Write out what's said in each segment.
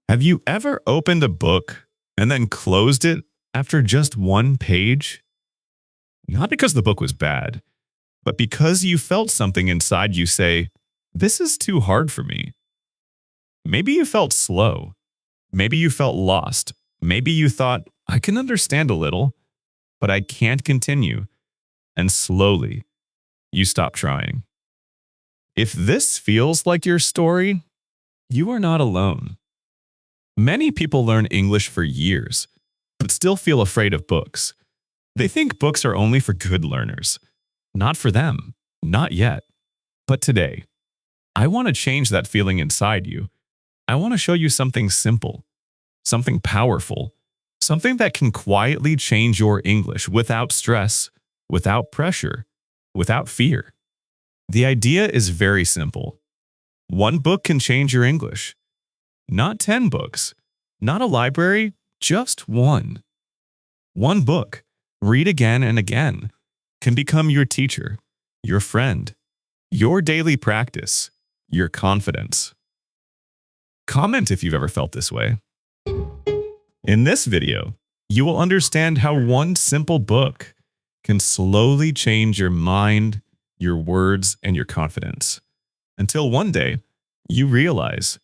Have you ever opened a book and then closed it after just one page? Not because the book was bad, but because you felt something inside you say, "This is too hard for me." Maybe you felt slow. Maybe you felt lost. Maybe you thought, "I can understand a little, but I can't continue." And slowly, you stop trying. If this feels like your story, you are not alone. Many people learn English for years, but still feel afraid of books. They think books are only for good learners. Not for them. Not yet. But today, I want to change that feeling inside you. I want to show you something simple, something powerful, something that can quietly change your English without stress, without pressure, without fear. The idea is very simple. One book can change your English. Not 10 books, not a library, just one. One book, read again and again, can become your teacher, your friend, your daily practice, your confidence. Comment if you've ever felt this way. In this video, you will understand how one simple book can slowly change your mind, your words, and your confidence. Until one day, you realize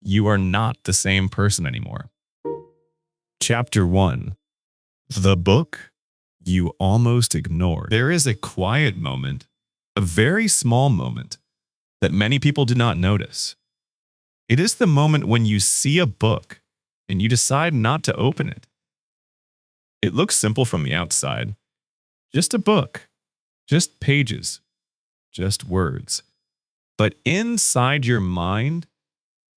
you are not the same person anymore. Chapter 1. The book you almost ignored. There is a quiet moment, a very small moment, that many people do not notice. It is the moment when you see a book and you decide not to open it. It looks simple from the outside. Just a book, just pages, just words. But inside your mind,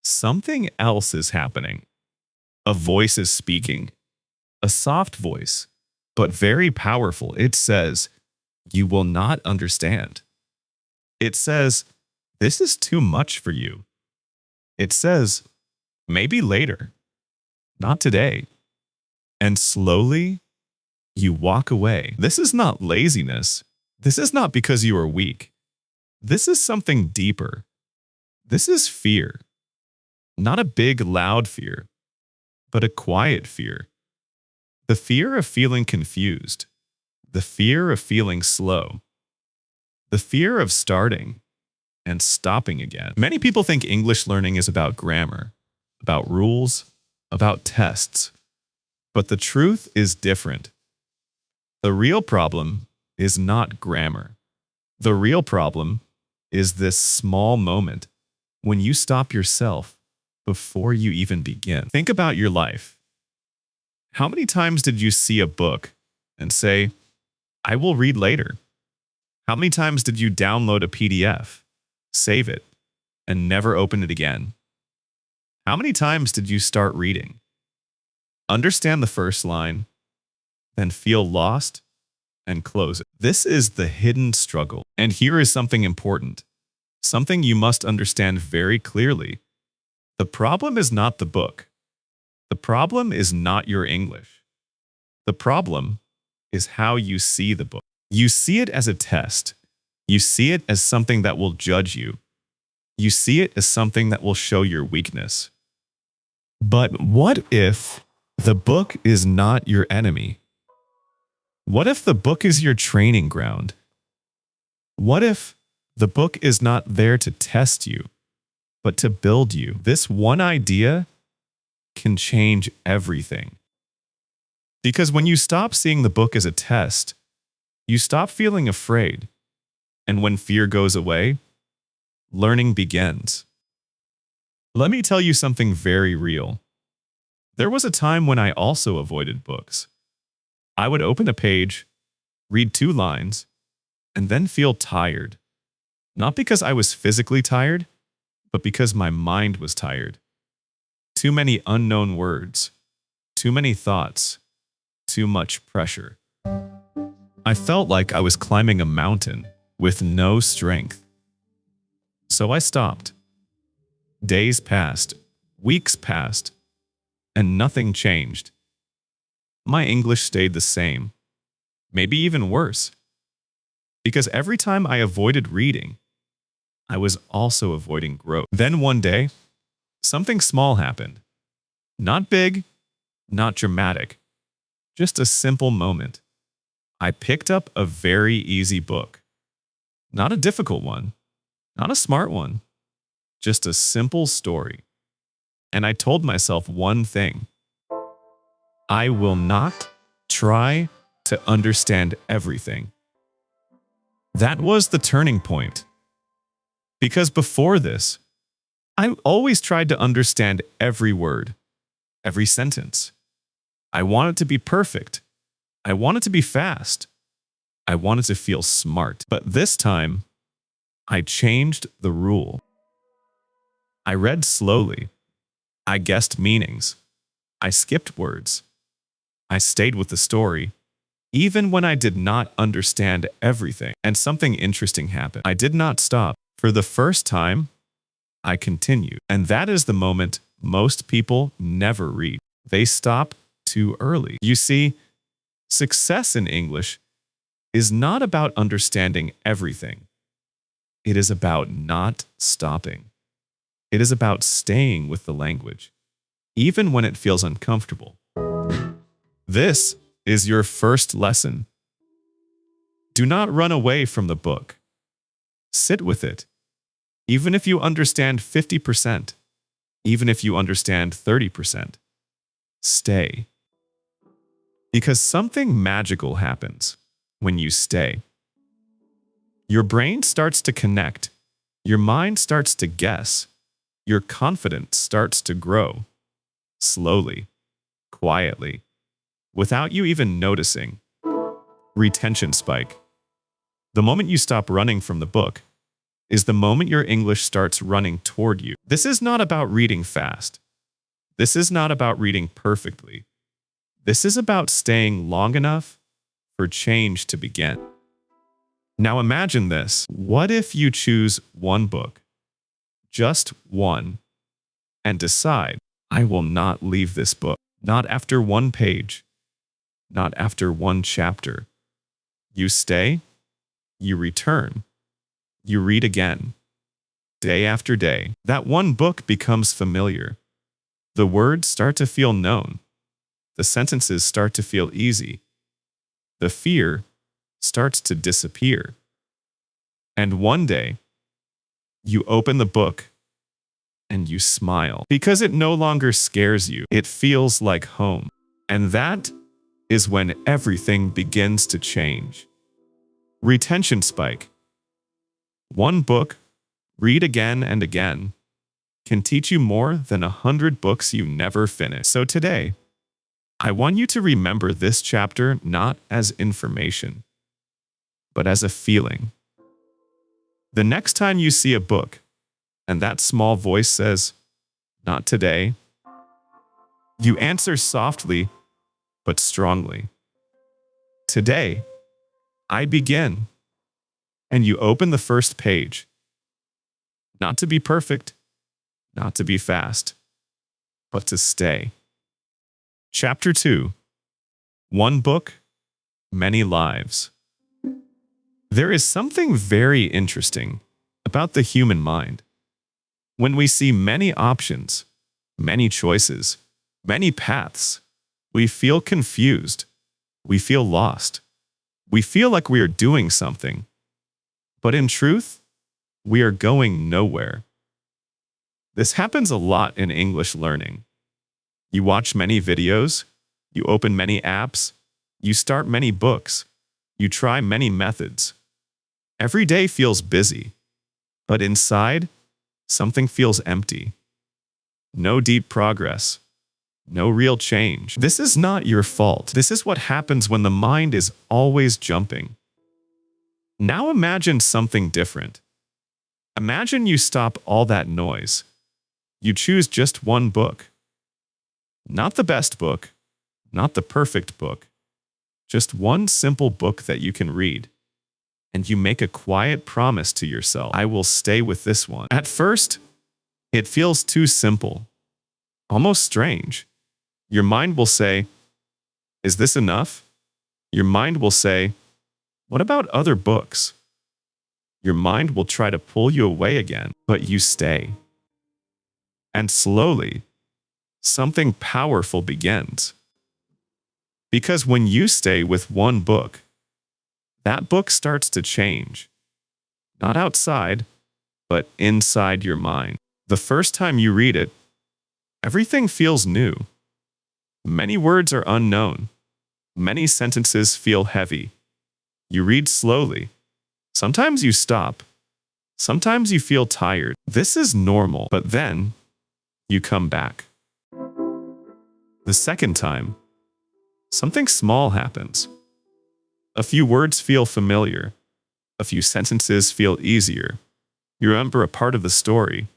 something else is happening. A voice is speaking. A soft voice, but very powerful. It says, "You will not understand." It says, "This is too much for you." It says, "Maybe later, not today." And slowly, you walk away. This is not laziness. This is not because you are weak. This is something deeper. This is fear. Not a big, loud fear, but a quiet fear. The fear of feeling confused. The fear of feeling slow. The fear of starting and stopping again. Many people think English learning is about grammar, about rules, about tests. But the truth is different. The real problem is not grammar. The real problem is this small moment when you stop yourself before you even begin. Think about your life. How many times did you see a book and say, "I will read later"? How many times did you download a PDF, save it, and never open it again? How many times did you start reading, understand the first line, then feel lost and close it? This is the hidden struggle. And here is something important, something you must understand very clearly. The problem is not the book. The problem is not your English. The problem is how you see the book. You see it as a test. You see it as something that will judge you. You see it as something that will show your weakness. But what if the book is not your enemy? What if the book is your training ground? What if the book is not there to test you, but to build you? This one idea can change everything. Because when you stop seeing the book as a test, you stop feeling afraid. And when fear goes away, learning begins. Let me tell you something very real. There was a time when I also avoided books. I would open a page, read 2 lines, and then feel tired. Not because I was physically tired, but because my mind was tired. Too many unknown words, too many thoughts, too much pressure. I felt like I was climbing a mountain with no strength. So I stopped. Days passed, weeks passed, and nothing changed. My English stayed the same, maybe even worse. Because every time I avoided reading, I was also avoiding growth. Then one day, something small happened. Not big, not dramatic, just a simple moment. I picked up a very easy book. Not a difficult one, not a smart one, just a simple story. And I told myself one thing: I will not try to understand everything. That was the turning point. Because before this, I always tried to understand every word, every sentence. I wanted to be perfect. I wanted to be fast. I wanted to feel smart. But this time, I changed the rule. I read slowly. I guessed meanings. I skipped words. I stayed with the story, even when I did not understand everything. And something interesting happened. I did not stop. For the first time, I continued. And that is the moment most people never reach. They stop too early. You see, success in English is not about understanding everything. It is about not stopping. It is about staying with the language, even when it feels uncomfortable. This is your first lesson. Do not run away from the book. Sit with it. Even if you understand 50%, even if you understand 30%, stay. Because something magical happens when you stay. Your brain starts to connect. Your mind starts to guess. Your confidence starts to grow. Slowly, quietly, without you even noticing. Retention spike. The moment you stop running from the book is the moment your English starts running toward you. This is not about reading fast. This is not about reading perfectly. This is about staying long enough for change to begin. Now imagine this. What if you choose one book, just one, and decide, I will not leave this book, not after one page, not after one chapter. You stay, you return, you read again, day after day. That one book becomes familiar. The words start to feel known. The sentences start to feel easy. The fear starts to disappear. And one day, you open the book and you smile because it no longer scares you. It feels like home. And that is when everything begins to change. Retention spike. One book, read again and again, can teach you more than 100 books you never finish. So today, I want you to remember this chapter not as information, but as a feeling. The next time you see a book and that small voice says, not today, you answer softly but strongly. Today, I begin. And you open the first page. Not to be perfect, not to be fast, but to stay. Chapter 2. One book, many lives. There is something very interesting about the human mind. When we see many options, many choices, many paths, we feel confused. We feel lost. We feel like we are doing something. But in truth, we are going nowhere. This happens a lot in English learning. You watch many videos, you open many apps, you start many books, you try many methods. Every day feels busy, but inside, something feels empty. No deep progress, no real change. This is not your fault. This is what happens when the mind is always jumping. Now imagine something different. Imagine you stop all that noise. You choose just one book. Not the best book, not the perfect book. Just one simple book that you can read. And you make a quiet promise to yourself, I will stay with this one. At first, it feels too simple, almost strange. Your mind will say, is this enough? Your mind will say, what about other books? Your mind will try to pull you away again, but you stay. And slowly, something powerful begins. Because when you stay with one book, that book starts to change. Not outside, but inside your mind. The first time you read it, everything feels new. Many words are unknown. Many sentences feel heavy. You read slowly. Sometimes you stop. Sometimes you feel tired. This is normal, but then you come back. The second time, something small happens. A few words feel familiar. A few sentences feel easier. You remember a part of the story.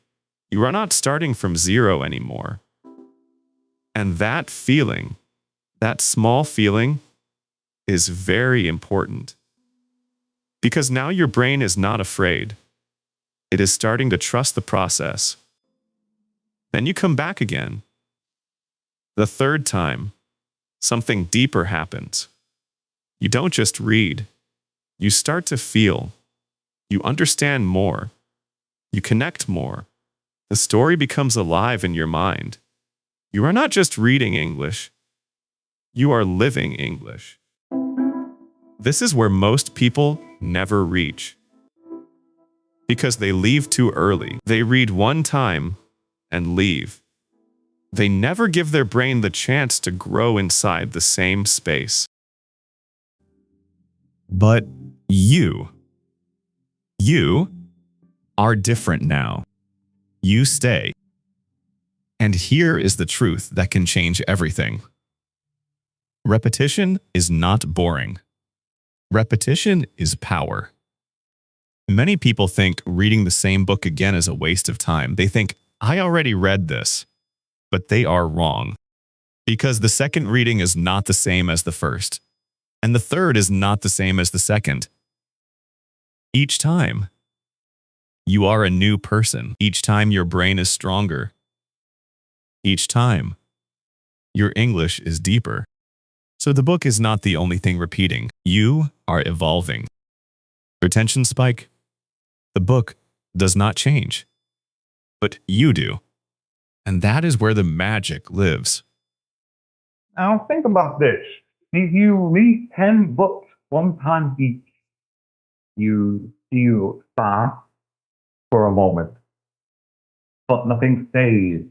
You are not starting from zero anymore. And that feeling, that small feeling, is very important. Because now your brain is not afraid. It is starting to trust the process. Then you come back again. The third time, something deeper happens. You don't just read. You start to feel. You understand more. You connect more. The story becomes alive in your mind. You are not just reading English. You are living English. This is where most people never reach. Because they leave too early. They read one time and leave. They never give their brain the chance to grow inside the same space. But you are different now. You stay. And here is the truth that can change everything. Repetition is not boring. Repetition is power. Many people think reading the same book again is a waste of time. They think, I already read this. But they are wrong. Because the second reading is not the same as the first. And the third is not the same as the second. Each time, you are a new person. Each time your brain is stronger. Each time, your English is deeper. So the book is not the only thing repeating. You are evolving. Retention spike? The book does not change. But you do. And that is where the magic lives. Now think about this. If you read 10 books one time each, you stop for a moment, but nothing stays.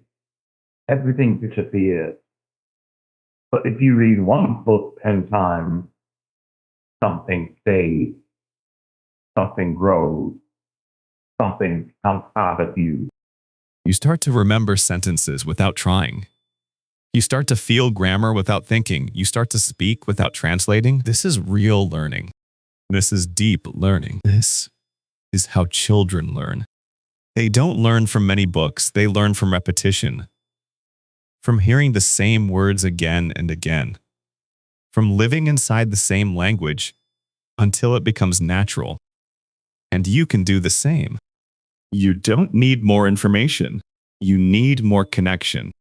Everything disappears. But if you read one book 10 times, something stays, something grows, something comes out of you. You start to remember sentences without trying. You start to feel grammar without thinking. You start to speak without translating. This is real learning. This is deep learning. This is how children learn. They don't learn from many books. They learn from repetition. From hearing the same words again and again. From living inside the same language until it becomes natural. And you can do the same. You don't need more information. You need more connection.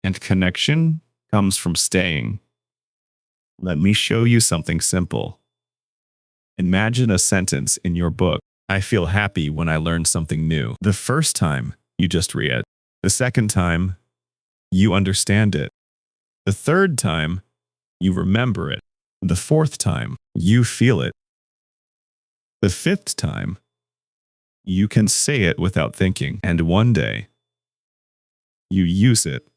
And connection comes from staying. Let me show you something simple. Imagine a sentence in your book. I feel happy when I learn something new. The first time, you just read it. The second time, you understand it. The third time, you remember it. The fourth time, you feel it. The fifth time, you can say it without thinking. And one day, you use it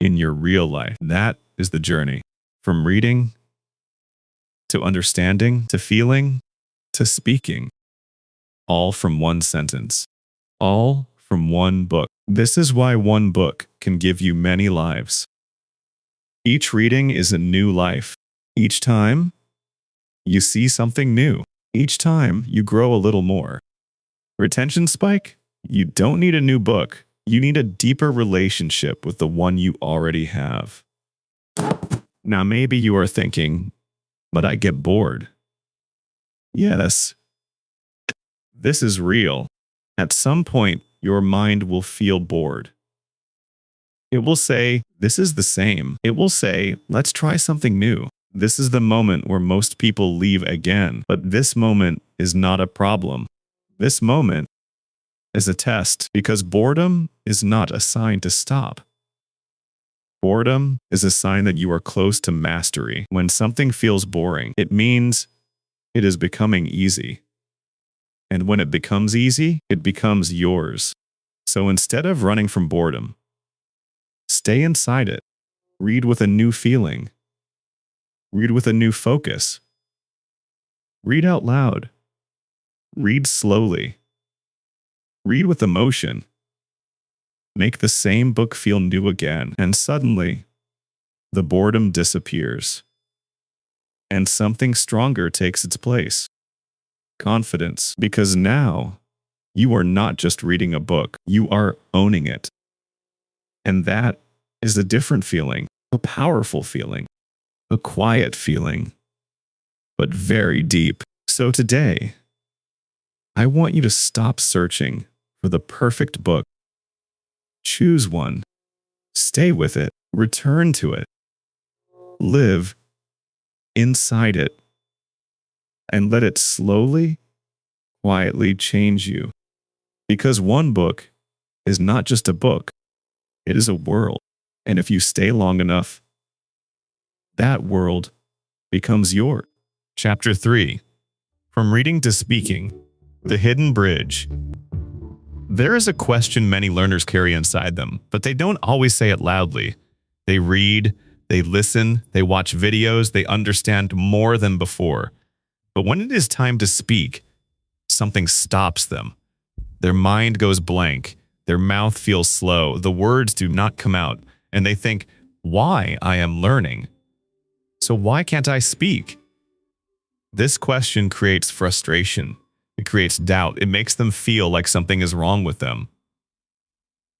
in your real life. That is the journey. From reading, to understanding, to feeling, to speaking. All from one sentence. All from one book. This is why one book can give you many lives. Each reading is a new life. Each time, you see something new. Each time, you grow a little more. Retention spike? You don't need a new book. You need a deeper relationship with the one you already have. Now, maybe you are thinking, but I get bored. Yes, this is real. At some point, your mind will feel bored. It will say, this is the same. It will say, let's try something new. This is the moment where most people leave again. But this moment is not a problem. This moment is a test because boredom is not a sign to stop. Boredom is a sign that you are close to mastery. When something feels boring, it means it is becoming easy. And when it becomes easy, it becomes yours. So instead of running from boredom, stay inside it. Read with a new feeling. Read with a new focus. Read out loud. Read slowly. Read with emotion. Make the same book feel new again, and suddenly, the boredom disappears. And something stronger takes its place. Confidence, because now you are not just reading a book, you are owning it. And that is a different feeling, a powerful feeling, a quiet feeling, but very deep. So today, I want you to stop searching for the perfect book. Choose one, stay with it, return to it, live inside it, and let it slowly, quietly change you. Because one book is not just a book, it is a world. And if you stay long enough, that world becomes yours. Chapter 3. From Reading to Speaking, The Hidden Bridge. There is a question many learners carry inside them, but they don't always say it loudly. They read, they listen, they watch videos, they understand more than before. But when it is time to speak, something stops them. Their mind goes blank, their mouth feels slow, the words do not come out, and they think, why I am learning? So why can't I speak? This question creates frustration. It creates doubt. It makes them feel like something is wrong with them.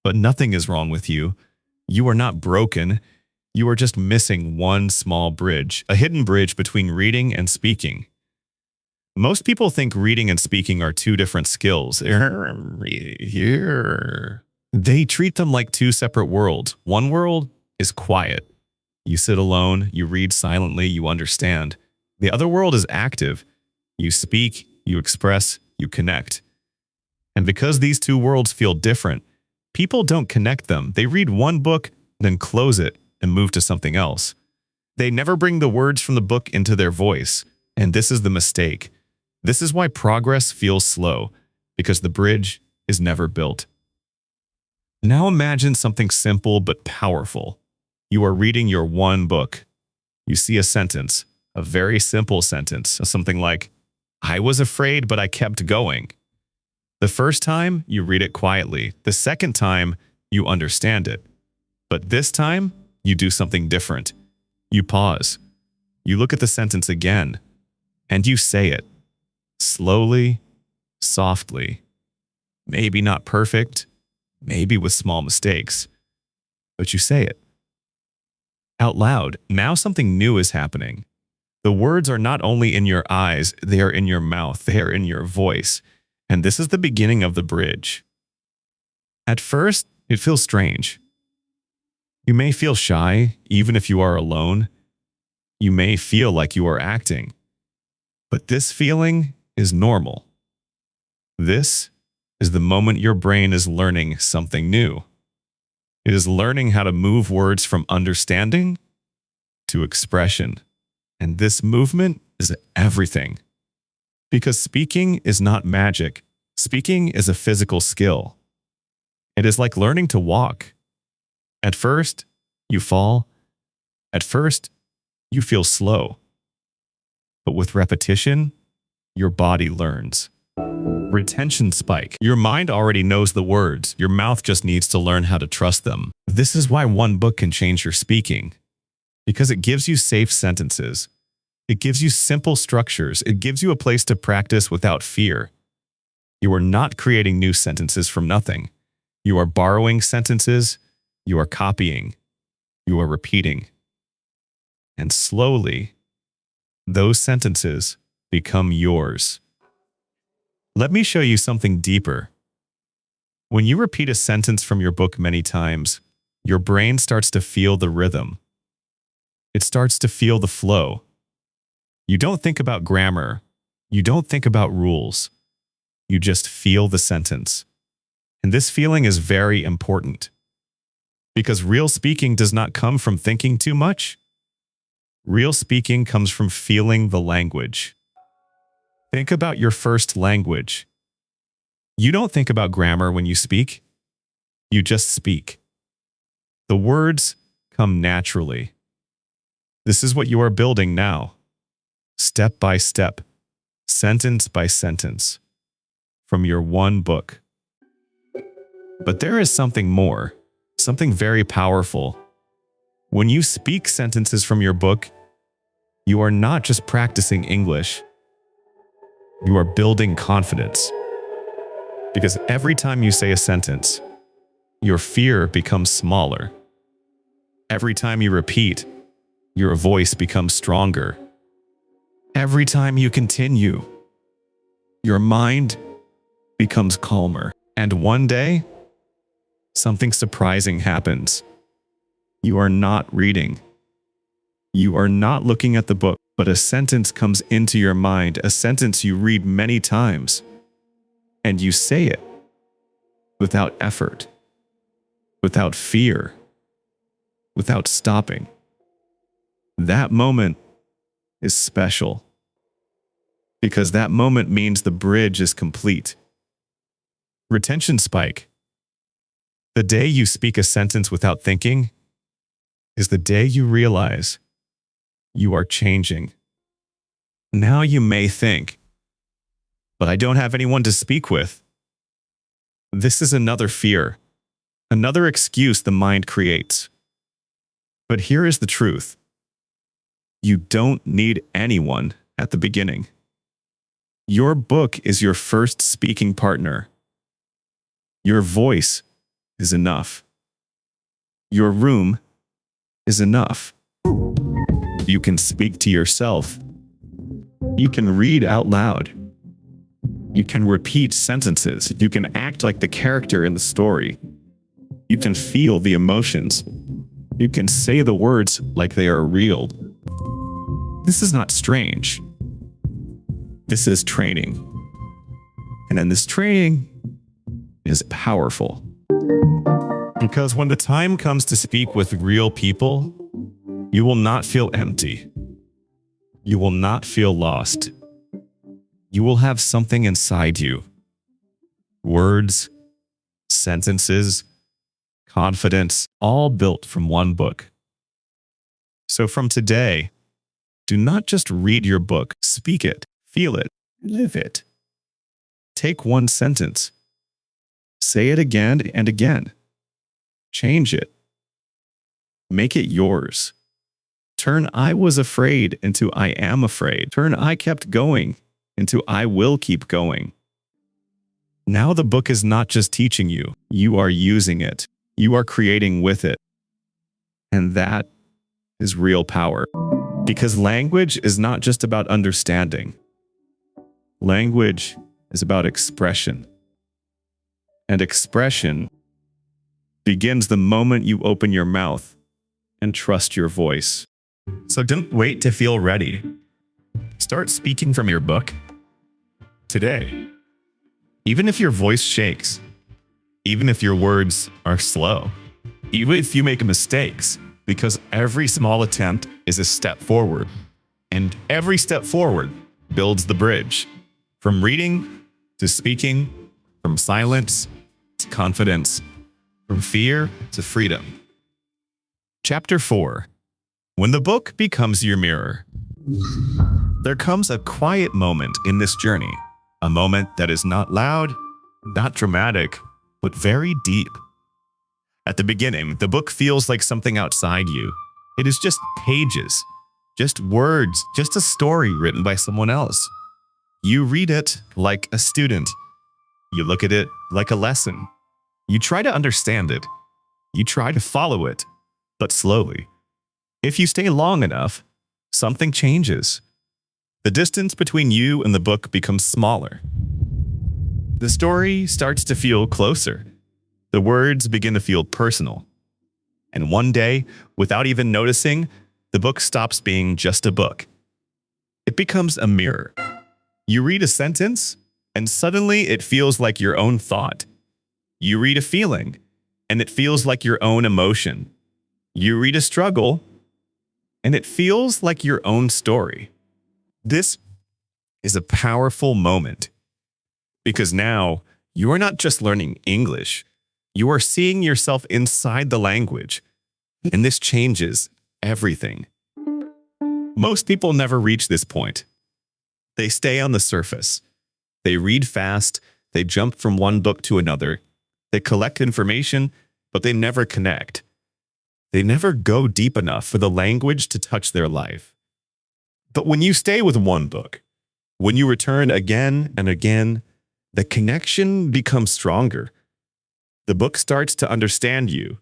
But nothing is wrong with you. You are not broken. You are just missing one small bridge, a hidden bridge between reading and speaking. Most people think reading and speaking are two different skills. They treat them like two separate worlds. One world is quiet. You sit alone, you read silently, you understand. The other world is active. You speak, you express, you connect. And because these two worlds feel different, people don't connect them. They read one book, then close it and move to something else. They never bring the words from the book into their voice. And this is the mistake. This is why progress feels slow, because the bridge is never built. Now imagine something simple but powerful. You are reading your one book. You see a sentence, a very simple sentence, something like, I was afraid, but I kept going. The first time, you read it quietly. The second time, you understand it. But this time, you do something different. You pause. You look at the sentence again, and you say it. Slowly, softly. Maybe not perfect, maybe with small mistakes. But you say it. Out loud, now something new is happening. The words are not only in your eyes, they are in your mouth, they are in your voice. And this is the beginning of the bridge. At first, it feels strange. You may feel shy, even if you are alone. You may feel like you are acting. But this feeling is normal. This is the moment your brain is learning something new. It is learning how to move words from understanding to expression. And this movement is everything. Because speaking is not magic. Speaking is a physical skill. It is like learning to walk. At first, you fall. At first, you feel slow. But with repetition, your body learns. Retention spike. Your mind already knows the words. Your mouth just needs to learn how to trust them. This is why one book can change your speaking. Because it gives you safe sentences. It gives you simple structures. It gives you a place to practice without fear. You are not creating new sentences from nothing. You are borrowing sentences. You are copying. You are repeating. And slowly, those sentences become yours. Let me show you something deeper. When you repeat a sentence from your book many times, your brain starts to feel the rhythm. It starts to feel the flow. You don't think about grammar. You don't think about rules. You just feel the sentence. And this feeling is very important. Because real speaking does not come from thinking too much. Real speaking comes from feeling the language. Think about your first language. You don't think about grammar when you speak. You just speak. The words come naturally. This is what you are building now, step by step, sentence by sentence, from your one book. But there is something more, something very powerful. When you speak sentences from your book, you are not just practicing English. You are building confidence. Because every time you say a sentence, your fear becomes smaller. Every time you repeat, your voice becomes stronger. Every time you continue, your mind becomes calmer. And one day, something surprising happens. You are not reading. You are not looking at the book, but a sentence comes into your mind, a sentence you read many times, and you say it without effort, without fear, without stopping. That moment is special because that moment means the bridge is complete. Retention spike. The day you speak a sentence without thinking is the day you realize you are changing. Now you may think, but I don't have anyone to speak with. This is another fear, another excuse the mind creates. But here is the truth. You don't need anyone at the beginning. Your book is your first speaking partner. Your voice is enough. Your room is enough. You can speak to yourself. You can read out loud. You can repeat sentences. You can act like the character in the story. You can feel the emotions. You can say the words like they are real. This is not strange. This is training. And in this training is powerful. Because when the time comes to speak with real people, you will not feel empty. You will not feel lost. You will have something inside you. Words, sentences, confidence, all built from one book. So from today, do not just read your book, speak it, feel it, live it. Take one sentence. Say it again and again. Change it. Make it yours. Turn I was afraid into I am afraid. Turn I kept going into I will keep going. Now the book is not just teaching you, you are using it. You are creating with it. And that is real power. Because language is not just about understanding. Language is about expression. And expression begins the moment you open your mouth and trust your voice. So don't wait to feel ready. Start speaking from your book today. Even if your voice shakes, even if your words are slow, even if you make mistakes, because every small attempt is a step forward, and every step forward builds the bridge. From reading to speaking, from silence to confidence, from fear to freedom. Chapter 4. When the book becomes your mirror. There comes a quiet moment in this journey, a moment that is not loud, not dramatic, but very deep. At the beginning, the book feels like something outside you. It is just pages, just words, just a story written by someone else. You read it like a student. You look at it like a lesson. You try to understand it. You try to follow it, but slowly. If you stay long enough, something changes. The distance between you and the book becomes smaller. The story starts to feel closer. The words begin to feel personal. And one day, without even noticing, the book stops being just a book. It becomes a mirror. You read a sentence, and suddenly it feels like your own thought. You read a feeling, and it feels like your own emotion. You read a struggle, and it feels like your own story. This is a powerful moment because now you are not just learning English, you are seeing yourself inside the language, and this changes everything. Most people never reach this point. They stay on the surface. They read fast, they jump from one book to another, they collect information, but they never connect. They never go deep enough for the language to touch their life. But when you stay with one book, when you return again and again, the connection becomes stronger. The book starts to understand you,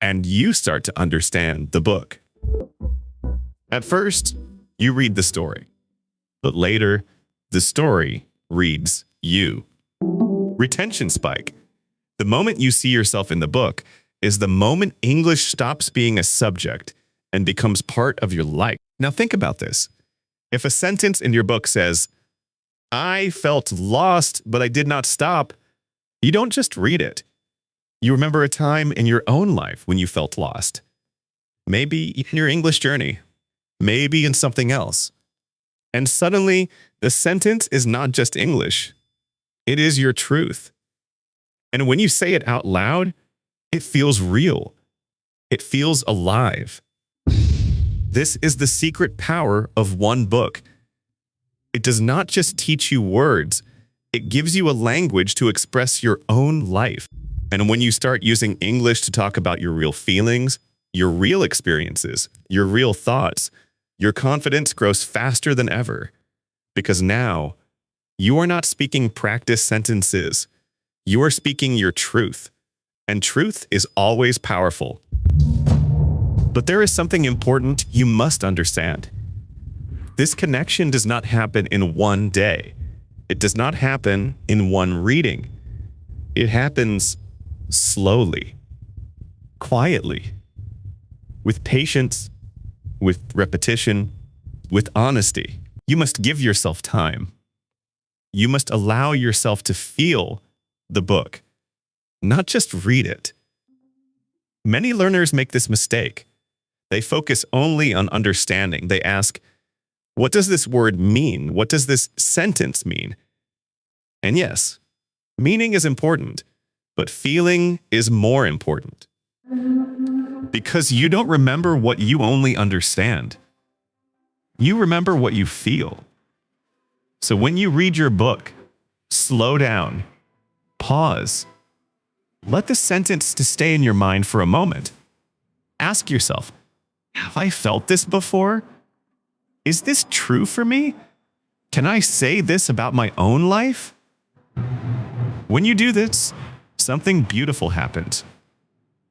and you start to understand the book. At first, you read the story, but later, the story reads you. Retention spike. The moment you see yourself in the book is the moment English stops being a subject and becomes part of your life. Now think about this. If a sentence in your book says, "I felt lost, but I did not stop," you don't just read it. You remember a time in your own life when you felt lost. Maybe in your English journey, maybe in something else. And suddenly, the sentence is not just English. It is your truth. And when you say it out loud, it feels real. It feels alive. This is the secret power of one book. It does not just teach you words, it gives you a language to express your own life. And when you start using English to talk about your real feelings, your real experiences, your real thoughts, your confidence grows faster than ever. Because now, you are not speaking practice sentences. You are speaking your truth. And truth is always powerful. But there is something important you must understand. This connection does not happen in one day. It does not happen in one reading. It happens slowly, quietly, with patience, with repetition, with honesty. You must give yourself time. You must allow yourself to feel the book, not just read it. Many learners make this mistake. They focus only on understanding. They ask, what does this word mean? What does this sentence mean? And yes, meaning is important, but feeling is more important. Because you don't remember what you only understand. You remember what you feel. So when you read your book, slow down, pause, let the sentence to stay in your mind for a moment. Ask yourself, have I felt this before? Is this true for me? Can I say this about my own life? When you do this, something beautiful happens.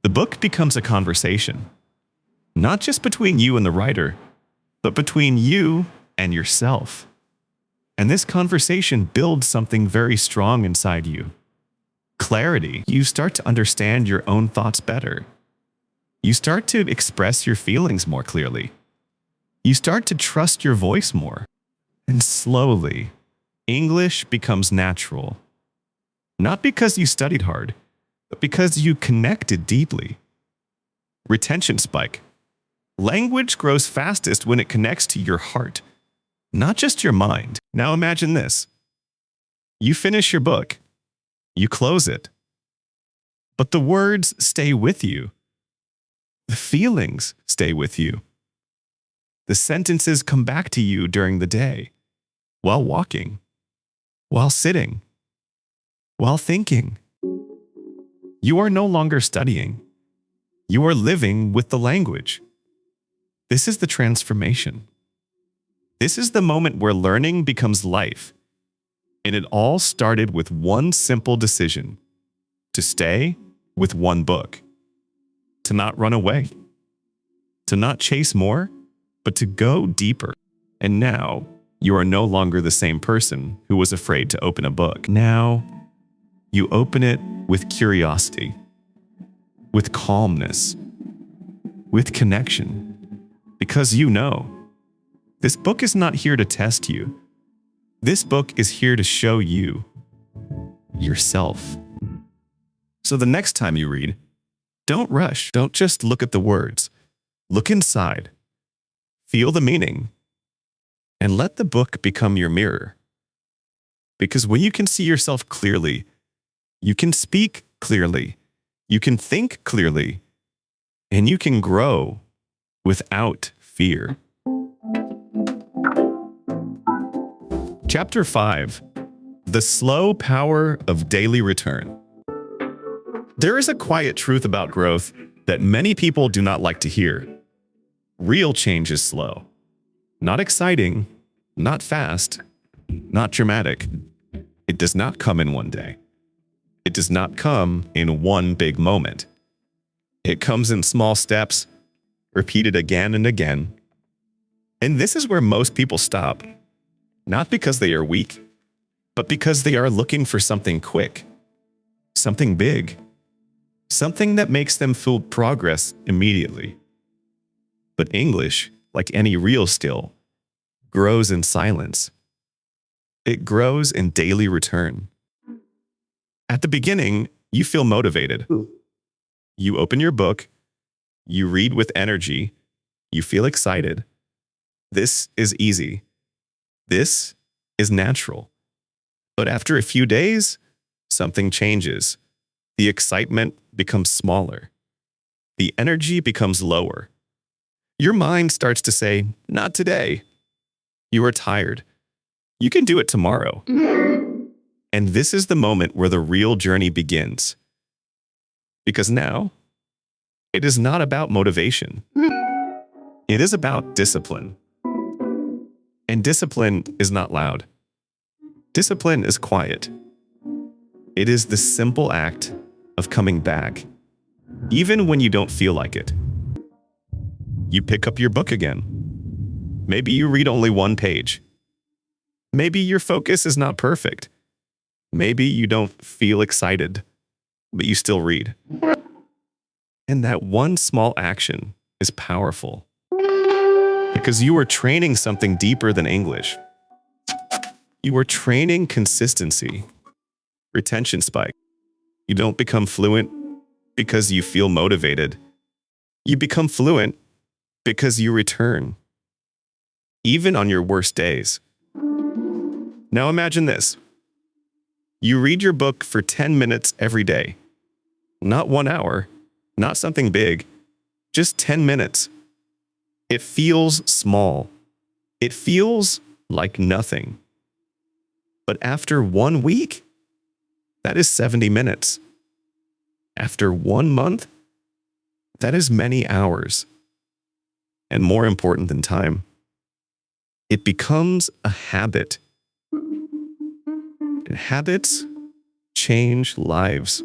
The book becomes a conversation, not just between you and the writer, but between you and yourself. And this conversation builds something very strong inside you. Clarity. You start to understand your own thoughts better. You start to express your feelings more clearly. You start to trust your voice more. And slowly, English becomes natural. Not because you studied hard, but because you connected deeply. Retention spike. Language grows fastest when it connects to your heart, not just your mind. Now imagine this. You finish your book. You close it. But the words stay with you. The feelings stay with you. The sentences come back to you during the day, while walking, while sitting, while thinking. You are no longer studying. You are living with the language. This is the transformation. This is the moment where learning becomes life. And it all started with one simple decision: to stay with one book, to not run away, to not chase more, but to go deeper. And now, you are no longer the same person who was afraid to open a book. Now, you open it with curiosity, with calmness, with connection, because you know, this book is not here to test you. This book is here to show you yourself. So the next time you read, don't rush. Don't just look at the words. Look inside. Feel the meaning. And let the book become your mirror. Because when you can see yourself clearly, you can speak clearly, you can think clearly, and you can grow without fear. Chapter 5. The Slow Power of Daily Return. There is a quiet truth about growth that many people do not like to hear. Real change is slow. Not exciting, not fast, not dramatic. It does not come in one day. It does not come in one big moment. It comes in small steps, repeated again and again. And this is where most people stop. Not because they are weak, but because they are looking for something quick, something big, something that makes them feel progress immediately. But English, like any real skill, grows in silence. It grows in daily return. At the beginning, you feel motivated. You open your book, you read with energy, you feel excited. This is easy. This is natural. But after a few days, something changes. The excitement becomes smaller. The energy becomes lower. Your mind starts to say, not today. You are tired. You can do it tomorrow. And this is the moment where the real journey begins. Because now, it is not about motivation. It is about discipline. And discipline is not loud. Discipline is quiet. It is the simple act of coming back, even when you don't feel like it. You pick up your book again. Maybe you read only one page. Maybe your focus is not perfect. Maybe you don't feel excited, but you still read. And that one small action is powerful because you are training something deeper than English. You are training consistency, retention spike. You don't become fluent because you feel motivated. You become fluent because you return, even on your worst days. Now imagine this. You read your book for 10 minutes every day. Not 1 hour, not something big, just 10 minutes. It feels small. It feels like nothing. But after 1 week, that is 70 minutes. After 1 month, that is many hours. And more important than time, it becomes a habit. And habits change lives.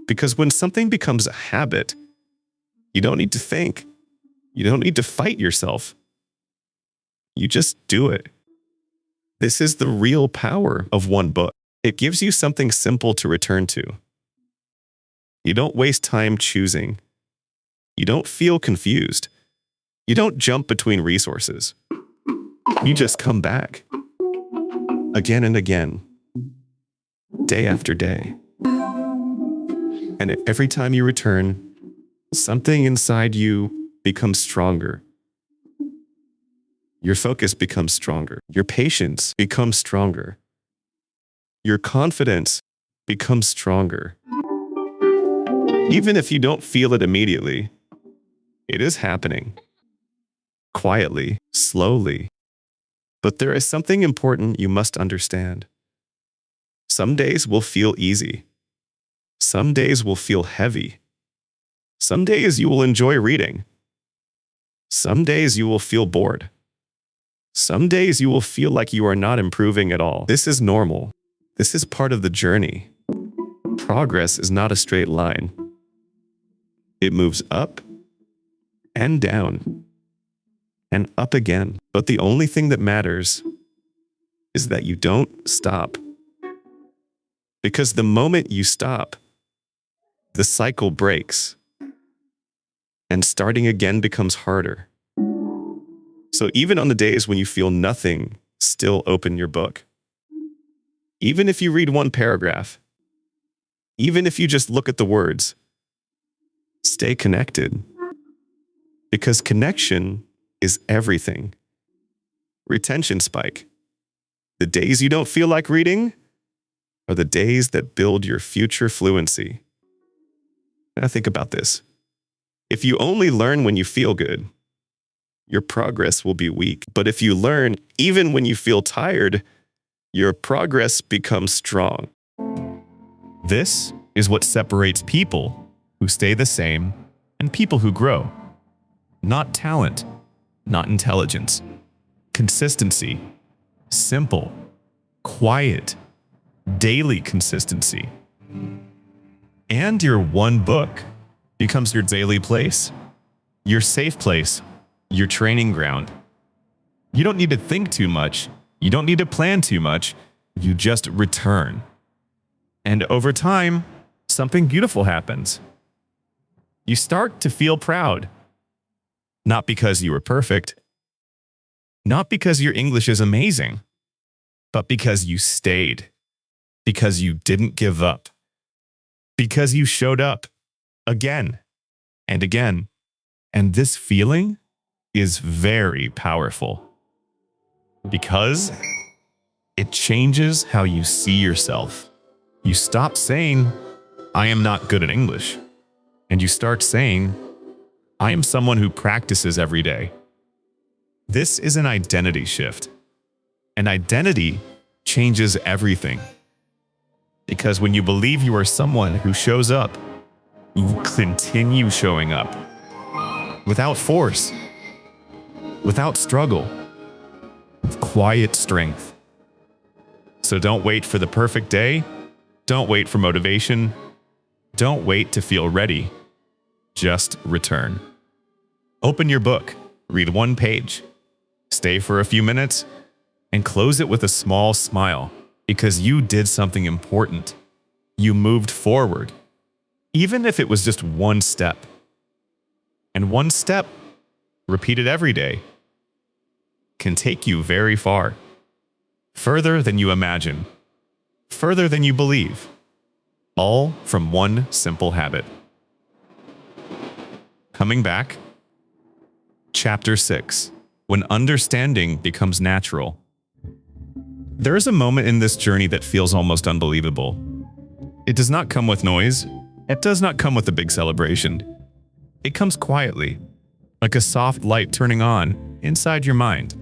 Because when something becomes a habit, you don't need to think. You don't need to fight yourself. You just do it. This is the real power of one book. It gives you something simple to return to. You don't waste time choosing. You don't feel confused. You don't jump between resources. You just come back. Again and again. Day after day. And every time you return, something inside you becomes stronger. Your focus becomes stronger. Your patience becomes stronger. Your confidence becomes stronger. Even if you don't feel it immediately, it is happening. Quietly, slowly. But there is something important you must understand. Some days will feel easy. Some days will feel heavy. Some days you will enjoy reading. Some days you will feel bored. Some days you will feel like you are not improving at all. This is normal. This is part of the journey. Progress is not a straight line. It moves up and down and up again. But the only thing that matters is that you don't stop. Because the moment you stop, the cycle breaks and starting again becomes harder. So even on the days when you feel nothing, still open your book. Even if you read one paragraph, Even if you just look at the words, stay connected. Because connection is everything. Retention spike. The days you don't feel like reading are the days that build your future fluency. Now think about this. If you only learn when you feel good, your progress will be weak. But if you learn even when you feel tired, your progress becomes strong. This is what separates people who stay the same and people who grow. Not talent, not intelligence. Consistency. Simple, quiet, daily consistency. And your one book becomes your daily place, your safe place, your training ground. You don't need to think too much. You don't need to plan too much. You just return. And over time, something beautiful happens. You start to feel proud. Not because you were perfect, not because your English is amazing, but because you stayed, because you didn't give up, because you showed up again and again. And this feeling is very powerful because it changes how you see yourself. You stop saying, I am not good at English, and you start saying, I am someone who practices every day. This is an identity shift. An identity changes everything. Because when you believe you are someone who shows up, you continue showing up. Without force. Without struggle. With quiet strength. So don't wait for the perfect day. Don't wait for motivation. Don't wait to feel ready. Just return. Open your book, read one page, stay for a few minutes, and close it with a small smile because you did something important. You moved forward, even if it was just one step. And one step, repeated every day, can take you very far. Further than you imagine, further than you believe, all from one simple habit. Coming back. Chapter 6. When understanding becomes natural. There is a moment in this journey that feels almost unbelievable. It does not come with noise. It does not come with a big celebration. It comes quietly, like a soft light turning on inside your mind.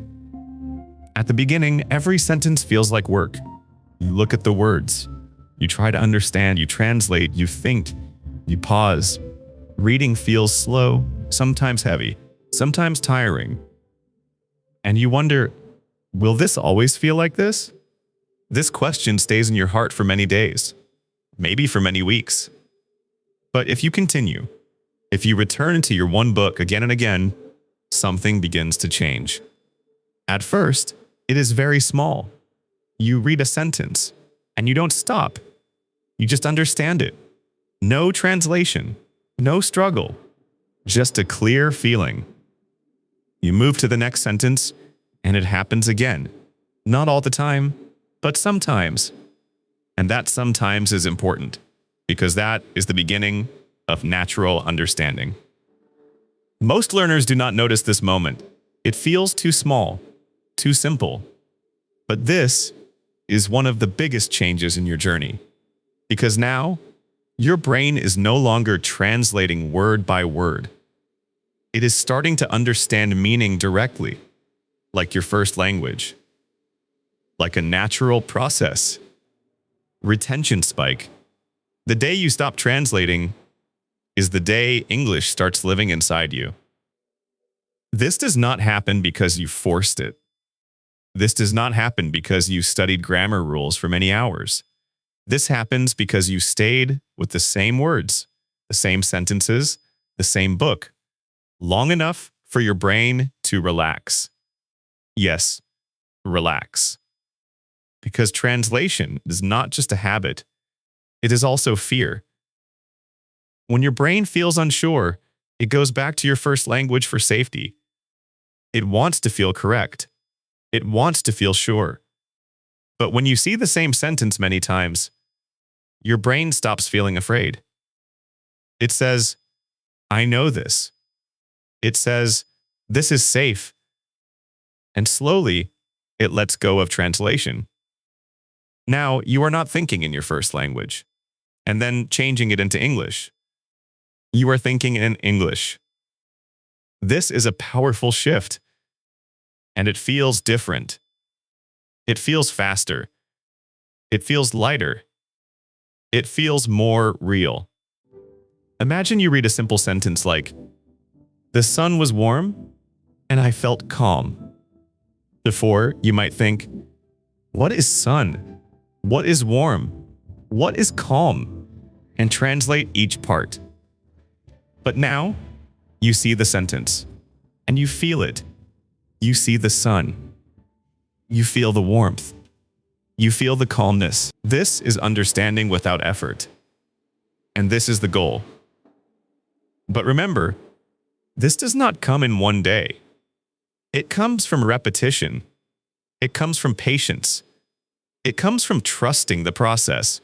At the beginning, every sentence feels like work. You look at the words. You try to understand. You translate. You think. You pause. Reading feels slow, sometimes heavy. Sometimes tiring. And you wonder, will this always feel like this? This question stays in your heart for many days, maybe for many weeks. But if you continue, if you return to your one book again and again, something begins to change. At first, it is very small. You read a sentence, and you don't stop. You just understand it. No translation, no struggle, just a clear feeling. You move to the next sentence, and it happens again. Not all the time, but sometimes. And that sometimes is important, because that is the beginning of natural understanding. Most learners do not notice this moment. It feels too small, too simple. But this is one of the biggest changes in your journey, because now your brain is no longer translating word by word. It is starting to understand meaning directly, like your first language, like a natural process. Retention spike. The day you stop translating is the day English starts living inside you. This does not happen because you forced it. This does not happen because you studied grammar rules for many hours. This happens because you stayed with the same words, the same sentences, the same book, long enough for your brain to relax. Yes, relax. Because translation is not just a habit, it is also fear. When your brain feels unsure, it goes back to your first language for safety. It wants to feel correct. It wants to feel sure. But when you see the same sentence many times, your brain stops feeling afraid. It says, I know this. It says, this is safe. And slowly, it lets go of translation. Now, you are not thinking in your first language and then changing it into English. You are thinking in English. This is a powerful shift, and it feels different. It feels faster. It feels lighter. It feels more real. Imagine you read a simple sentence like, the sun was warm, and I felt calm. Before, you might think, what is sun? What is warm? What is calm? And translate each part. But now, you see the sentence, and you feel it. You see the sun. You feel the warmth. You feel the calmness. This is understanding without effort. And this is the goal. But remember, this does not come in one day. It comes from repetition. It comes from patience. It comes from trusting the process,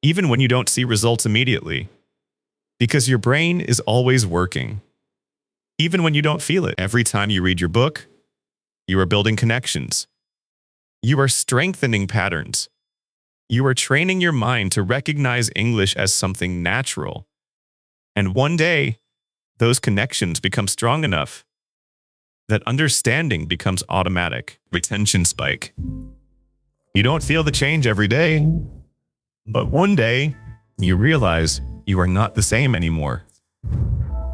even when you don't see results immediately. Because your brain is always working, even when you don't feel it. Every time you read your book, you are building connections. You are strengthening patterns. You are training your mind to recognize English as something natural. And one day, those connections become strong enough that understanding becomes automatic. Retention spike. You don't feel the change every day, but one day, you realize you are not the same anymore.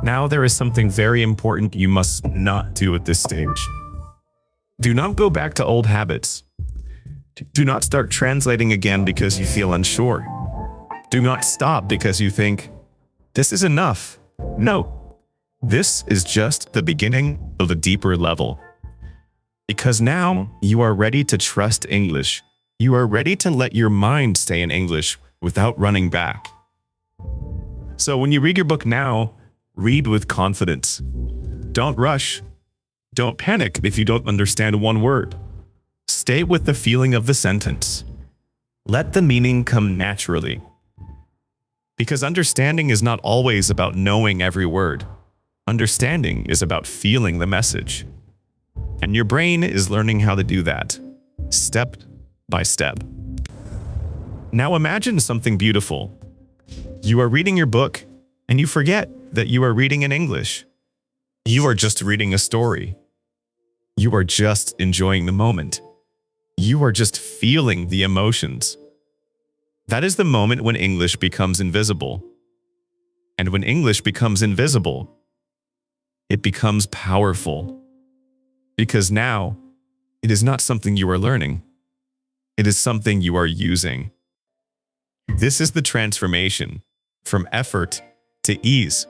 Now there is something very important you must not do at this stage. Do not go back to old habits. Do not start translating again because you feel unsure. Do not stop because you think, this is enough. No, this is just the beginning of a deeper level. Because now you are ready to trust English. You are ready to let your mind stay in English without running back. So when you read your book now, read with confidence. Don't rush. Don't panic if you don't understand one word. Stay with the feeling of the sentence. Let the meaning come naturally. Because understanding is not always about knowing every word. Understanding is about feeling the message. And your brain is learning how to do that, step by step. Now imagine something beautiful. You are reading your book, and you forget that you are reading in English. You are just reading a story. You are just enjoying the moment. You are just feeling the emotions. That is the moment when English becomes invisible. And when English becomes invisible, it becomes powerful. Because now, it is not something you are learning. It is something you are using. This is the transformation from effort to ease,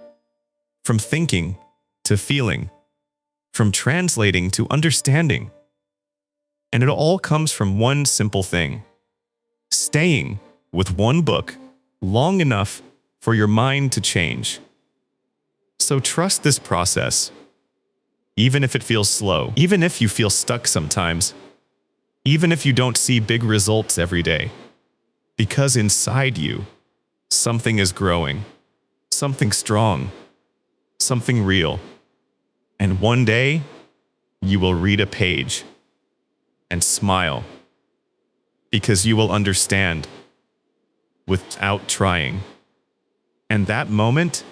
from thinking to feeling, from translating to understanding. And it all comes from one simple thing: staying with one book long enough for your mind to change. So trust this process, even if it feels slow, even if you feel stuck sometimes, even if you don't see big results every day. Because inside you, something is growing, something strong, something real. And one day, you will read a page and smile because you will understand without trying. And that moment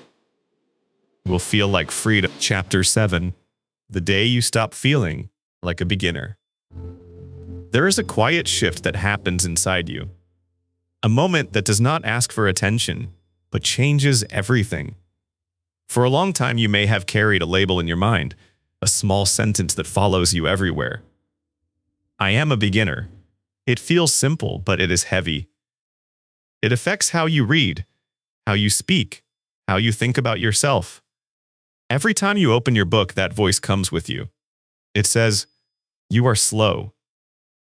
will feel like freedom. Chapter 7, the day you stop feeling like a beginner. There is a quiet shift that happens inside you. A moment that does not ask for attention, but changes everything. For a long time, you may have carried a label in your mind, a small sentence that follows you everywhere. I am a beginner. It feels simple, but it is heavy. It affects how you read, how you speak, how you think about yourself. Every time you open your book, that voice comes with you. It says, you are slow.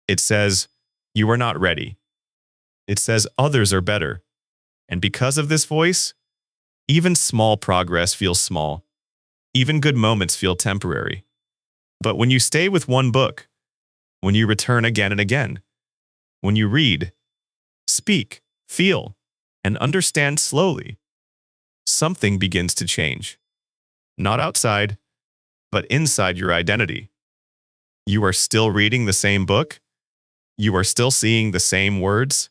It says, you are not ready. It says, others are better. And because of this voice, even small progress feels small. Even good moments feel temporary. But when you stay with one book, when you return again and again, when you read, speak, feel, and understand slowly, something begins to change. Not outside, but inside your identity. You are still reading the same book. You are still seeing the same words,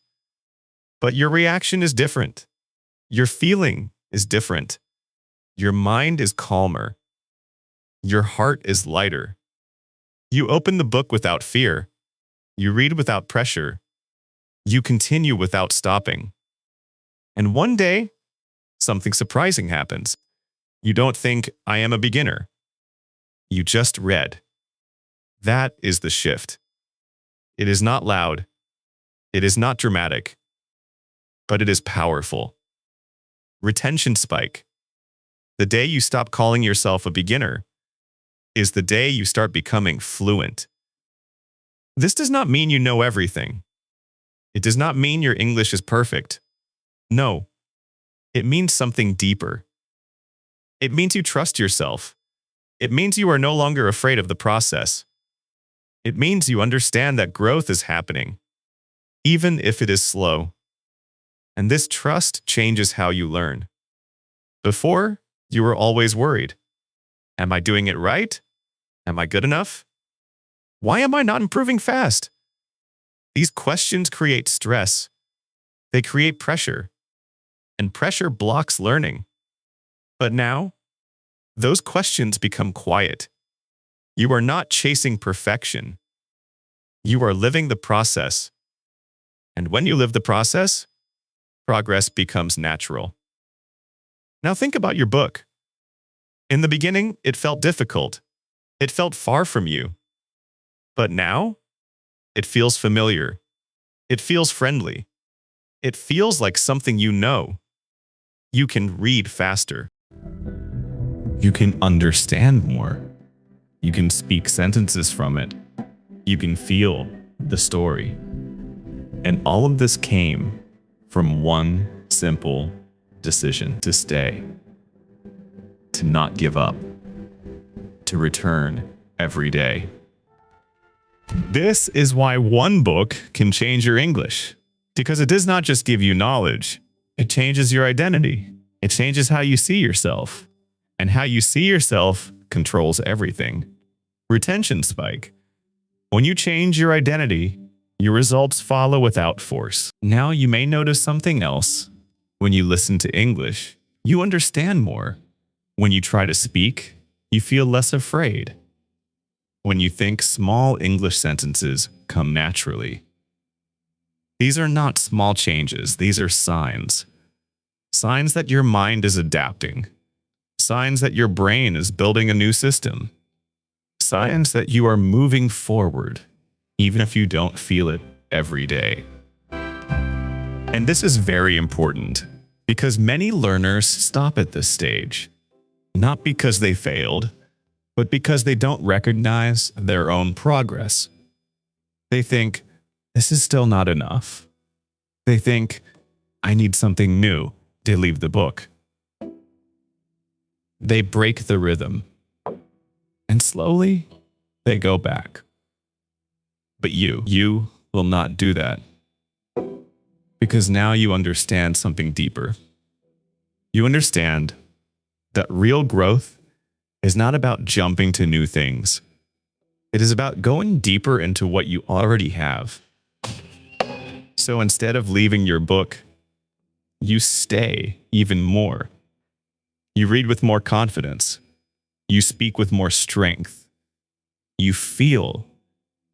but your reaction is different. Your feeling is different. Your mind is calmer. Your heart is lighter. You open the book without fear. You read without pressure. You continue without stopping. And one day, something surprising happens. You don't think, I am a beginner. You just read. That is the shift. It is not loud. It is not dramatic. But it is powerful. Retention spike. The day you stop calling yourself a beginner is the day you start becoming fluent. This does not mean you know everything. It does not mean your English is perfect. No, it means something deeper. It means you trust yourself. It means you are no longer afraid of the process. It means you understand that growth is happening, even if it is slow. And this trust changes how you learn. Before, you were always worried. Am I doing it right? Am I good enough? Why am I not improving fast? These questions create stress. They create pressure. And pressure blocks learning. But now, those questions become quiet. You are not chasing perfection. You are living the process. And when you live the process, progress becomes natural. Now think about your book. In the beginning, it felt difficult. It felt far from you. But now, it feels familiar. It feels friendly. It feels like something you know. You can read faster. You can understand more. You can speak sentences from it. You can feel the story. And all of this came from one simple decision: to stay, to not give up, to return every day. This is why one book can change your English, because it does not just give you knowledge, it changes your identity. It changes how you see yourself, and how you see yourself controls everything. Retention spike. When you change your identity, your results follow without force. Now you may notice something else. When you listen to English, you understand more. When you try to speak, you feel less afraid. When you think, small English sentences come naturally. These are not small changes, these are signs. Signs that your mind is adapting. Signs that your brain is building a new system. Signs that you are moving forward, even if you don't feel it every day. And this is very important, because many learners stop at this stage, not because they failed, but because they don't recognize their own progress. They think, this is still not enough. They think, I need something new. They leave the book. They break the rhythm. And slowly, they go back. But you will not do that. Because now you understand something deeper. You understand that real growth is not about jumping to new things. It is about going deeper into what you already have. So instead of leaving your book, you stay even more. You read with more confidence. You speak with more strength. You feel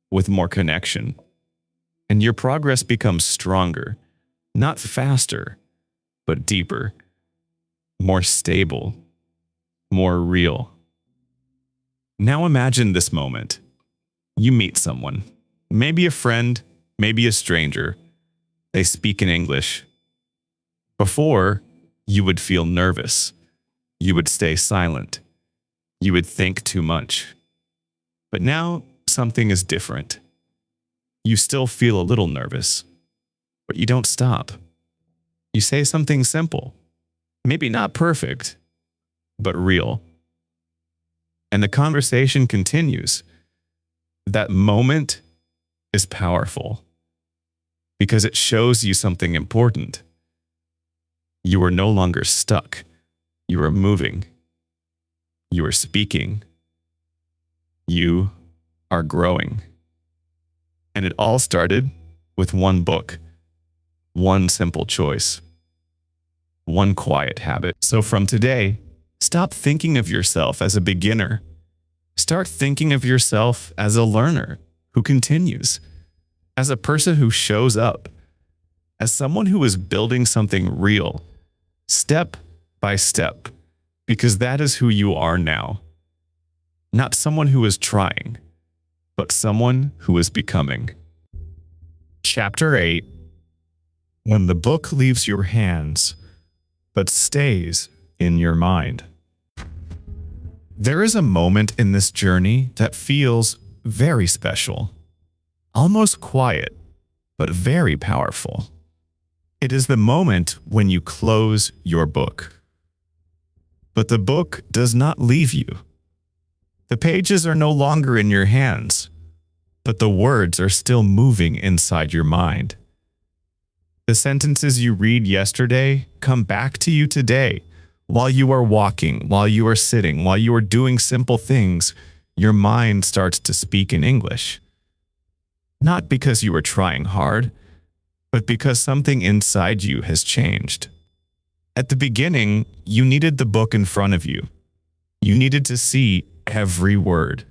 with more connection. And your progress becomes stronger, not faster, but deeper, more stable, more real. Now imagine this moment. You meet someone, maybe a friend, maybe a stranger. They speak in English. Before, you would feel nervous. You would stay silent. You would think too much. But now, something is different. You still feel a little nervous, but you don't stop. You say something simple, maybe not perfect, but real. And the conversation continues. That moment is powerful because it shows you something important. You are no longer stuck. You are moving. You are speaking. You are growing. And it all started with one book, one simple choice, one quiet habit. So from today, stop thinking of yourself as a beginner. Start thinking of yourself as a learner who continues, as a person who shows up, as someone who is building something real, step by step, because that is who you are now. Not someone who is trying, but someone who is becoming. Chapter 8. When the book leaves your hands, but stays in your mind. There is a moment in this journey that feels very special, almost quiet, but very powerful. It is the moment when you close your book. But the book does not leave you. The pages are no longer in your hands, but the words are still moving inside your mind. The sentences you read yesterday come back to you today. While you are walking, while you are sitting, while you are doing simple things, your mind starts to speak in English. Not because you are trying hard, but because something inside you has changed. At the beginning, you needed the book in front of you. You needed to see every word.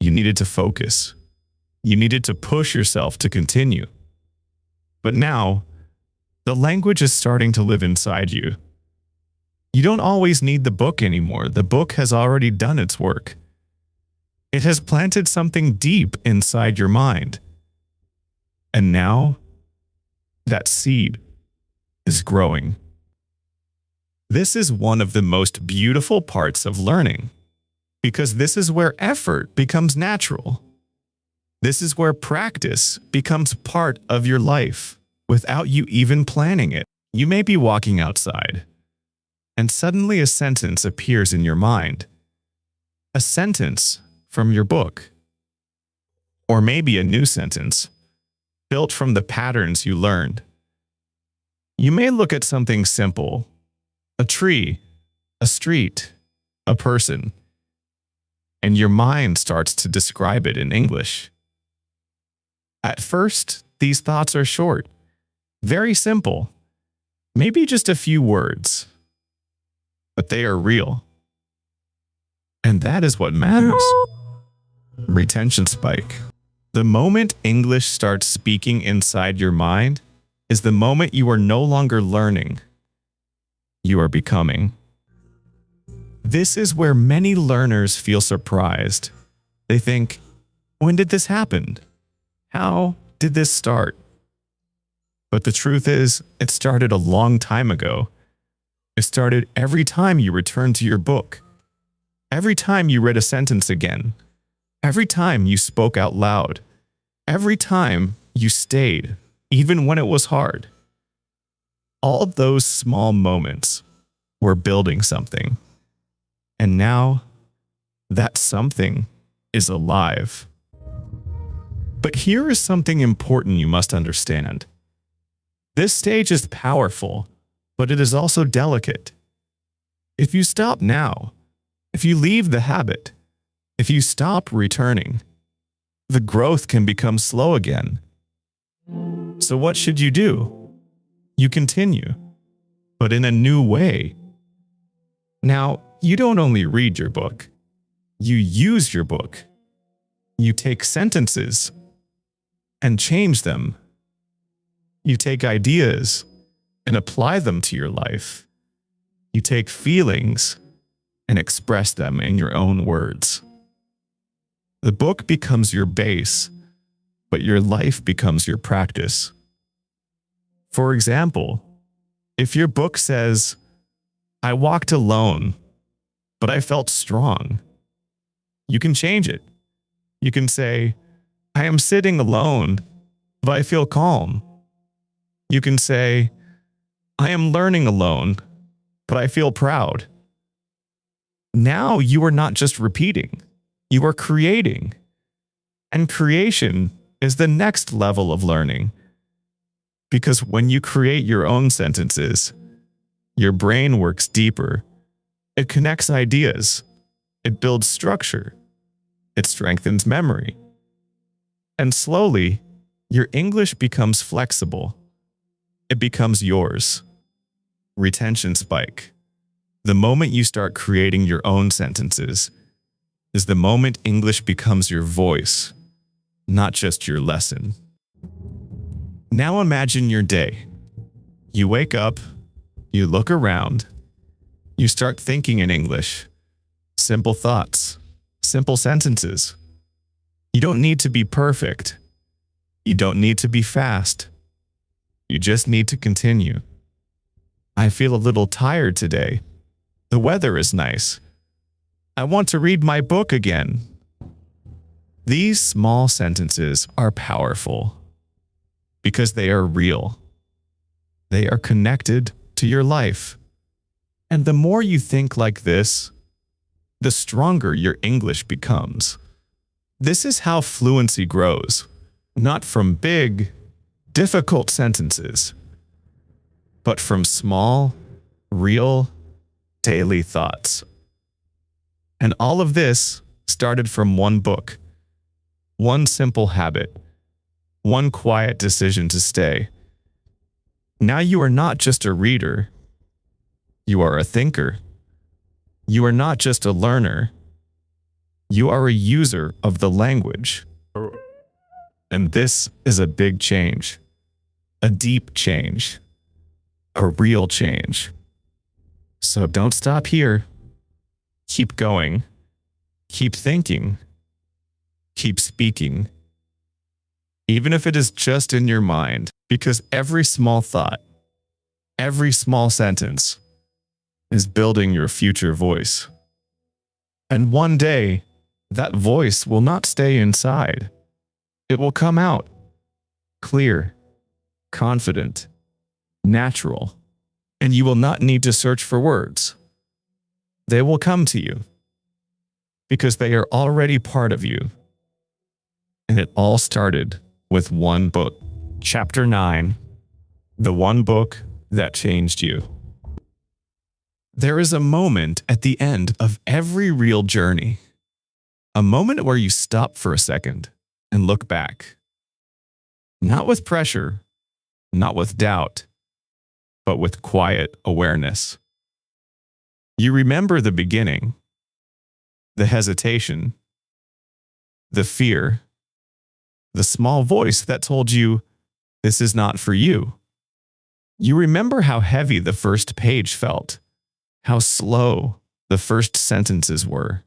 You needed to focus. You needed to push yourself to continue. But now, the language is starting to live inside you. You don't always need the book anymore. The book has already done its work. It has planted something deep inside your mind. And now, that seed is growing. This is one of the most beautiful parts of learning, because this is where effort becomes natural. This is where practice becomes part of your life without you even planning it. You may be walking outside, and suddenly a sentence appears in your mind. A sentence from your book. Or maybe a new sentence, built from the patterns you learned. You may look at something simple, a tree, a street, a person, and your mind starts to describe it in English. At first, these thoughts are short, very simple, maybe just a few words, but they are real. And that is what matters. Retention spike. The moment English starts speaking inside your mind is the moment you are no longer learning. You are becoming. This is where many learners feel surprised. They think, when did this happen? How did this start? But the truth is, it started a long time ago. It started every time you returned to your book. Every time you read a sentence again. Every time you spoke out loud. Every time you stayed, even when it was hard. All those small moments were building something. And now, that something is alive. But here is something important you must understand. This stage is powerful, but it is also delicate. If you stop now, if you leave the habit, if you stop returning, the growth can become slow again. So what should you do? You continue, but in a new way. Now, you don't only read your book, you use your book. You take sentences and change them. You take ideas and apply them to your life. You take feelings and express them in your own words. The book becomes your base, but your life becomes your practice. For example, if your book says, I walked alone, but I felt strong, you can change it. You can say, I am sitting alone, but I feel calm. You can say, I am learning alone, but I feel proud. Now you are not just repeating, you are creating. And creation is the next level of learning. Because when you create your own sentences, Your brain works deeper. It connects ideas. It builds structure. It strengthens memory. And slowly, your English becomes flexible. It becomes yours. Retention spike. The moment you start creating your own sentences is the moment English becomes your voice, not just your lesson. Now imagine your day. You wake up, you look around, you start thinking in English. Simple thoughts, simple sentences. You don't need to be perfect. You don't need to be fast. You just need to continue. I feel a little tired today. The weather is nice. I want to read my book again. These small sentences are powerful because they are real. They are connected to your life. And the more you think like this, the stronger your English becomes. This is how fluency grows, not from big, difficult sentences, but from small, real, daily thoughts. And all of this started from one book, one simple habit, one quiet decision to stay. Now you are not just a reader. You are a thinker. You are not just a learner. You are a user of the language. And this is a big change, a deep change, a real change. So don't stop here. Keep going. Keep thinking. Keep speaking. Even if it is just in your mind, because every small thought, every small sentence is building your future voice. And one day, that voice will not stay inside. It will come out, clear, confident, natural, and you will not need to search for words. They will come to you because they are already part of you. And it all started with one book. Chapter 9, The One Book That Changed You. There is a moment at the end of every real journey. A moment where you stop for a second and look back. Not with pressure, not with doubt, but with quiet awareness. You remember the beginning, the hesitation, the fear, the small voice that told you, this is not for you. You remember how heavy the first page felt, how slow the first sentences were,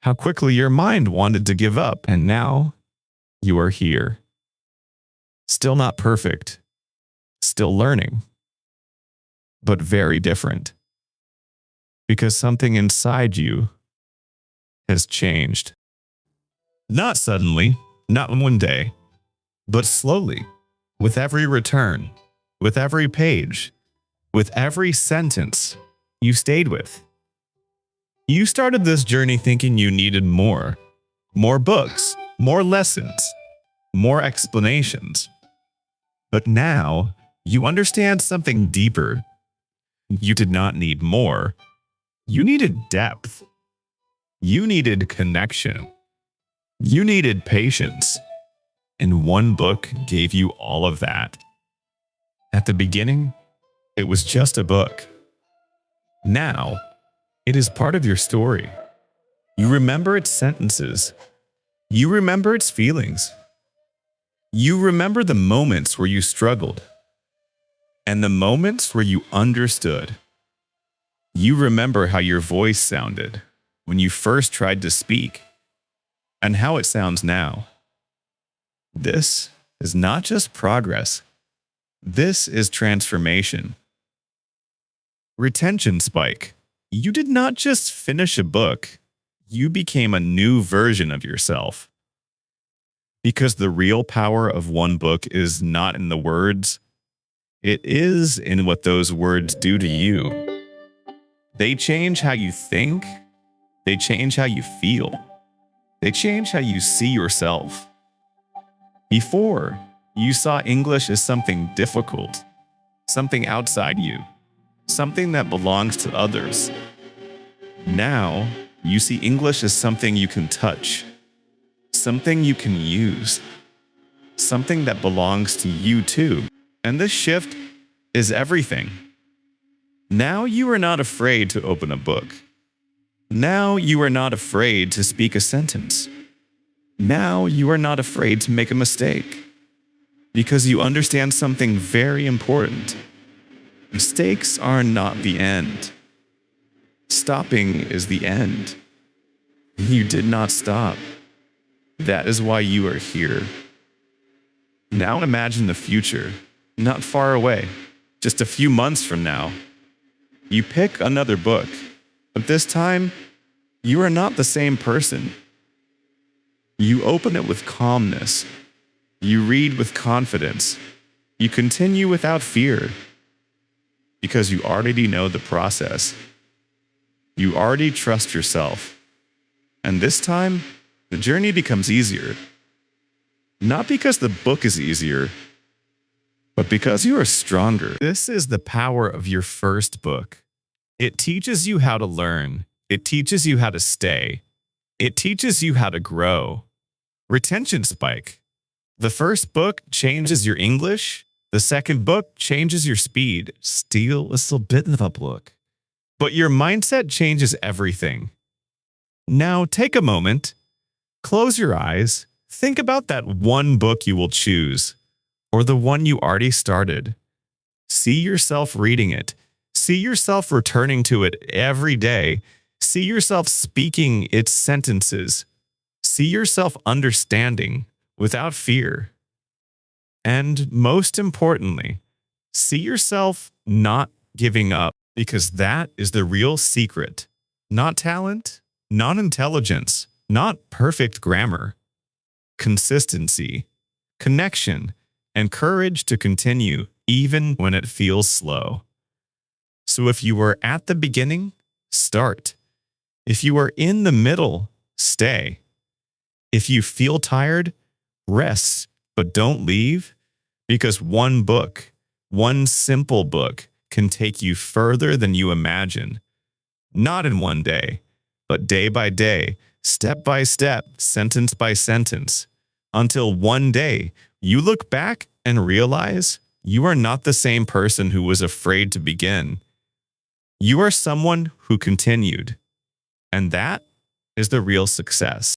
how quickly your mind wanted to give up, and now you are here. Still not perfect, still learning, but very different. Because something inside you has changed. Not suddenly, not one day, but slowly, with every return, with every page, with every sentence you stayed with. You started this journey thinking you needed more books, more lessons, more explanations. But now you understand something deeper. You did not need more. You needed depth. You needed connection. You needed patience. And one book gave you all of that. At the beginning, it was just a book. Now, it is part of your story. You remember its sentences. You remember its feelings. You remember the moments where you struggled and the moments where you understood. You remember how your voice sounded when you first tried to speak and how it sounds now. This is not just progress. This is transformation. Retention spike. You did not just finish a book. You became a new version of yourself. Because the real power of one book is not in the words. It is in what those words do to you. They change how you think. They change how you feel. They change how you see yourself. Before, you saw English as something difficult, something outside you. something that belongs to others. Now, you see English as something you can touch, something you can use, something that belongs to you too. And this shift is everything. Now you are not afraid to open a book. Now you are not afraid to speak a sentence. Now you are not afraid to make a mistake. Because you understand something very important. Mistakes are not the end. Stopping is the end. You did not stop. That is why you are here. Now imagine the future, not far away, just a few months from now. You pick another book, but this time, you are not the same person. You open it with calmness. You read with confidence. You continue without fear. Because you already know the process. You already trust yourself. And this time, the journey becomes easier. Not because the book is easier, but because you are stronger. This is the power of your first book. It teaches you how to learn. It teaches you how to stay. It teaches you how to grow. Retention spike. The first book changes your English. The second book changes your speed. Still a little bit of a book. But your mindset changes everything. Now take a moment. Close your eyes. Think about that one book you will choose, or the one you already started. See yourself reading it. See yourself returning to it every day. See yourself speaking its sentences. See yourself understanding without fear. And most importantly, see yourself not giving up, because that is the real secret. Not talent, not intelligence, not perfect grammar. Consistency, connection, and courage to continue even when it feels slow. So if you are at the beginning, start. If you are in the middle, stay. If you feel tired, rest, but don't leave, because one book, one simple book, can take you further than you imagine. Not in one day, but day by day, step by step, sentence by sentence, until one day you look back and realize you are not the same person who was afraid to begin. You are someone who continued. And that is the real success.